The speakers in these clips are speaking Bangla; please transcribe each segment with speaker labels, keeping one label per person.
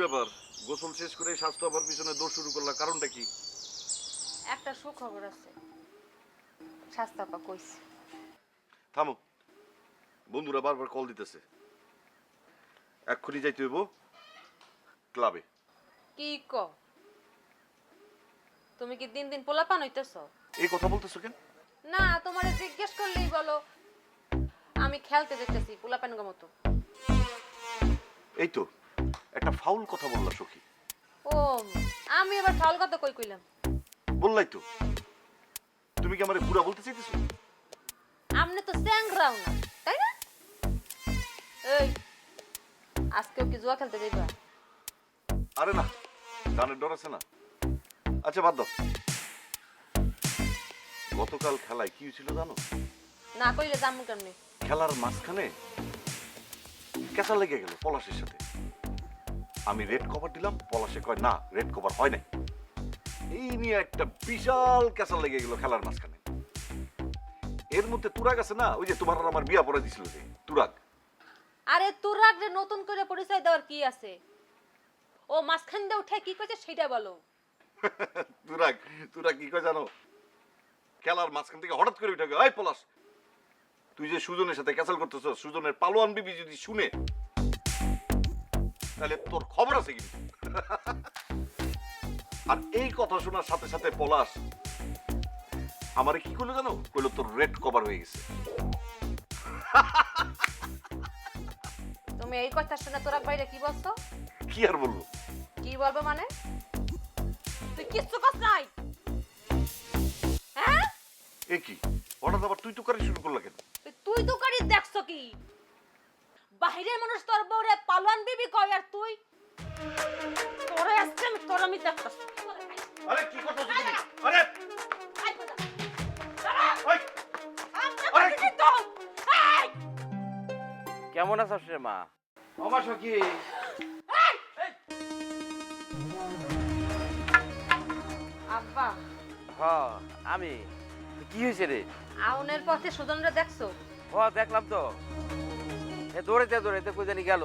Speaker 1: ব্যাপার, গোসল শেষ করে স্বাস্থ্য আবার পিছনে দৌড় শুরু করলা, কারণটা কি?
Speaker 2: একটা সুখবর আছে, স্বাস্থ্য আপা কইছে।
Speaker 1: থামো, বন্ধুরা বারবার কল দিতেছে, এক্ষুনি যাইতে হইব ক্লাবে।
Speaker 2: কি ক? তুমি কি দিন দিন পোলাপান হইতেছ?
Speaker 1: এই কথা বলতেছো কেন?
Speaker 2: না, তোমারে জিজ্ঞেস করলেই বলো আমি খেলতে যেতেছি পোলাপান মতো।
Speaker 1: এই তো একটা ফাউল কথা বললা সখী।
Speaker 2: ও, আমি এবার ফাউল কথা কই কইলাম?
Speaker 1: বললাই তো, তুমি কি আমারে বুড়া বলতে চাইতেছো?
Speaker 2: আমনে তো স্যাংরাও না, তাই না? এই, আজকেও কি জুয়া খেলতে যাইবা?
Speaker 1: আরে না, গানের ডর আছে না। আচ্ছা বাদ দাও, গতকাল খেলায় কি হয়েছিল জানো?
Speaker 2: না কইলে যামু কেমনে?
Speaker 1: খেলার মাঝখানে কেঁচা লেগে গেল পলাশের সাথে। আমি রেড কভার দিলাম, পলাশে কয় না রেড কভার হয় নাই। এই নিয়ে একটা বিশাল কেঁচা লেগে গেল খেলার মাঝখানে। এর মধ্যে তুরাগ আছে না, ওই যে তোমার আর আমার বিয়া পড়া দিছিল যে তুরাগ।
Speaker 2: আরে তুরাগ রে নতুন করে পরিচয় দেওয়ার কি আছে? ও মাঝখান দিয়ে উঠে কি কইছে সেটা বলো।
Speaker 1: তুরাগ তুরাগ কি কয় জানো? খেলার মাঝখান থেকে হঠাৎ করে উঠে গেল, এই পলাশ তুই যে সুজনের সাথে ক্যাসেল করতেছ, সুজনের পালোয়ান বিবি যদি শুনে তাহলে তোর খবর আছে কিন্তু। আর এই কথা শোনার সাথে সাথে পলাশ আমারে কি করলো জানো? কইলো তোর রেড কভার হয়ে গেছে।
Speaker 2: তুমি এই কথা শুনে তুরাগ ভাইরে কি বলছো?
Speaker 1: কি আর বলবো?
Speaker 2: কি বলবো মানে? তুই কিচ্ছু কস নাই? হ্যাঁ?
Speaker 1: এ কি হঠাৎ আবার তুই তো করি শুরু করলা কেন?
Speaker 2: তুই তো করি দেখছো কি? বাহিরের মানুষ তোর বউরে পালোয়ান বিবি কয় আর তুই তোরে আসছে তোর আমি দেখতাছি।
Speaker 1: আরে কি করতেছ তুমি? আরে
Speaker 2: আই কথা।
Speaker 1: ওই
Speaker 2: আরে কি তো? এই!
Speaker 3: কেমন আছিস রে মা? আমার সখী
Speaker 2: আব্বা,
Speaker 3: হ আমি কি হয়েছে রে?
Speaker 2: আউনের পথে সুজনরে দেখছো?
Speaker 3: হ দেখলাম তো, এ দৌড়াইতে দৌড়াইতে কই জানি গেল।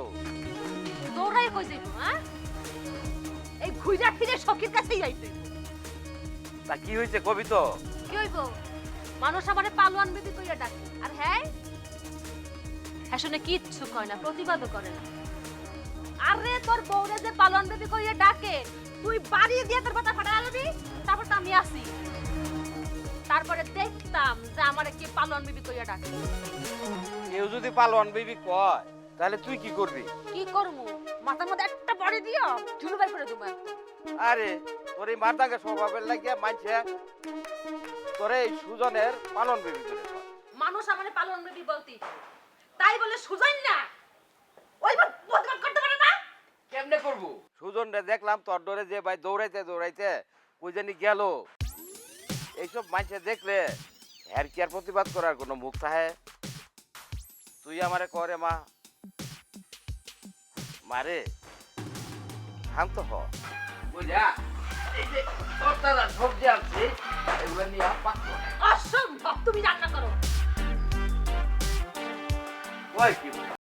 Speaker 2: তোরাই কই যাইবো? হ্যাঁ, এই ঘুইরা ফিরে সখীর কাছেই যাইতে।
Speaker 3: তা কি হয়েছে কবি তো?
Speaker 2: কি হইবো? মানুষ আমারে পালোয়ান বিবি কইরা ডাকে, আর হ্যাঁ হ্যাঁ শুনে কিচ্ছু কয় না, প্রতিবাদও করে না। আরে তোর বউরে যে পালোয়ান বিবি কইরা ডাকে, তুই বাড়ি দিয়ে তোর কথা ফাটাই আলবি, তারপর তো আমি আসি, তারপরে দেখতাম যে আমারে কে পালোয়ান বিবি কইরা ডাকে।
Speaker 3: কেউ যদি পালোয়ান বিবি কয় তাহলে তুই কি করবি?
Speaker 2: কি করমু? মাথার মধ্যে একটা বড়ি দিও, ঝুলু বের করে দেবো।
Speaker 3: আরে তোর এই মারদাঙ্গা স্বভাবের লাগিয়া মানছে তোর এই সুজনের পালন বিবি করে কয়।
Speaker 2: মানুষ আমারে পালোয়ান বিবি বলতি, তাই বলে সুজাইন না ওই বদমাশ করতে পারে না?
Speaker 3: কেমনে করবো? সুজন রে দেখলাম তোর ডরে যে ভাই দৌড়াইতে দৌড়াইতে কই জানি গেল। এইসব মাইছে দেখলে হ্যার কি আর প্রতিবাদ করার কোনো মুখ থাকে? তুই আমারে করে মা মারে শান্ত হ। বুঝা এই যে তোর দাদা সবজি আছে এগুলো নিয়ে পাকো।
Speaker 2: অসম্ভব, তুমি রান্না করো।
Speaker 3: ওই কি বলে?